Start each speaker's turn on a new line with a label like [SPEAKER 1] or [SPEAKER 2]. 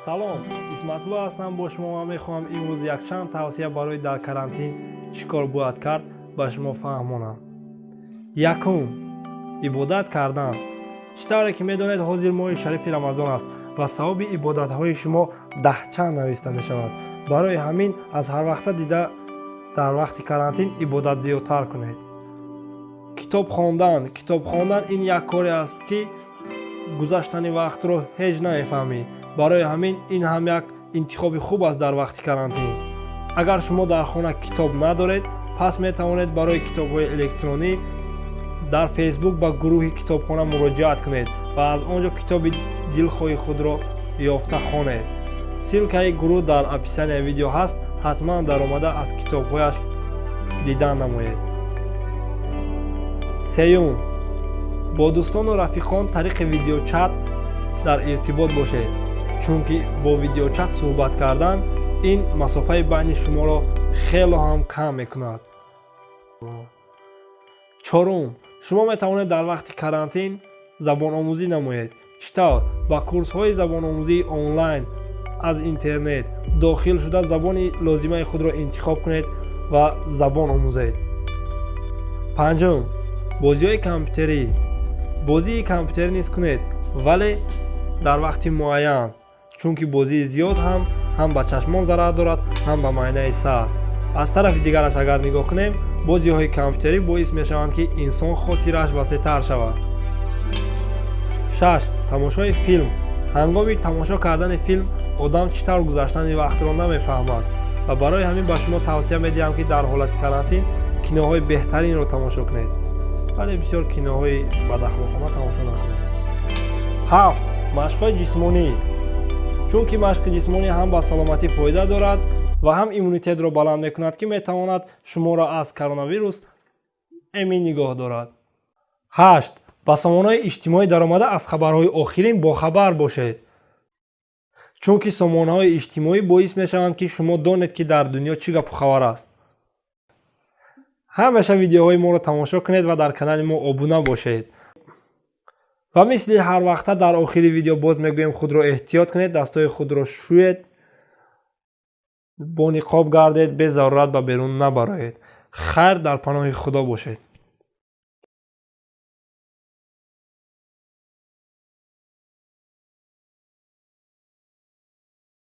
[SPEAKER 1] салом, исматулло ҳастам. бо шумо мехоҳам имрӯз якчанд тавсия барои дар карантин чӣ кор бояд кард ба шумо фаҳмонам. якум, ибодат кардан. чӣ тавре ки медонед ҳозир моҳи шарифи рамазон аст ва савоби ибодатҳои шумо даҳчанд нависта мешавад. барои ҳамин аз ҳарвақта дида дар вақти карантин ибодат зиёдтар кунед. китоб хондан ин як коре аст ки гузаштани вақтро ҳеҷ намефаҳмӣ. барои ҳамин ин ҳам як интихоби хуб аст дар вақти карантин. агар шумо дар хона китоб надоред, пас метавонед барои китобҳои электронӣ дар фейсбук ба гурӯҳи китобхона муроҷиат кунед ва аз он ҷо китоби дилхоҳи худро ёфта хонед. силкаи гурӯҳ дар описанияи видео ҳаст. ҳатман даромада аз китобҳояш дидан намоед. сеюм, бо дӯстону рафиқон тариқи видеочат дар иртибот бошед, чунки бо видеочат суҳбат кардан ин масофаи байни шуморо хело ҳам кам мекунад. чорум, шумо метавонед дар вақти карантин забономӯзӣ намоед. чӣ тавр? ба курсҳои забономӯзии онлайн аз интернет дохил шуда забони лозимаи худро интихоб кунед ва забон омӯзед. панҷум, бозиҳои компютерӣ. бозии компютерӣ низ кунед, вале дар вақти муайян, чунки бозии зиёд ҳам ба чашмон зарар дорад, ҳам ба майнаи сар. аз тарафи дигараш агар нигоҳ кунем, бозиҳои компютерӣ боис мешаванд ки инсон хотираш васеътар шавад. 6. тамошои филм. ҳангоми тамошо кардани филм одам чӣ тавр гузаштани вақтро намефаҳмад ва барои ҳамин ба шумо тавсия медиҳам ки дар ҳолати карантин киноҳои беҳтаринро тамошо кунед, вале бисёр киноҳои бадахлоқона тамошо накунед. 7. машқҳои ҷисмонӣ. чунки машқи ҷисмонӣ ҳам ба саломатӣ фоида дорад ва ҳам иммунитетро баланд мекунад, ки метавонад шуморо аз коронавирус эмин нигоҳ дорад. 8. ба сомонаҳои иҷтимоӣ даромада аз хабарҳои охирин бохабар бошед. чунки сомонаҳои иҷтимоӣ боис мешаванд ки шумо донед ки дар дунё чӣ гапу хабар аст. ҳамеша видеоҳои моро тамошо кунед ва дар канали мо обуна бошед. ва мисли ҳар вақта дар охири видео боз мегӯем худро эҳтиёт кунед, дастҳои худро шӯед, бо ниқоб гардед, без зарурат ба берун набароед. хайр дар паноҳи худо бошед.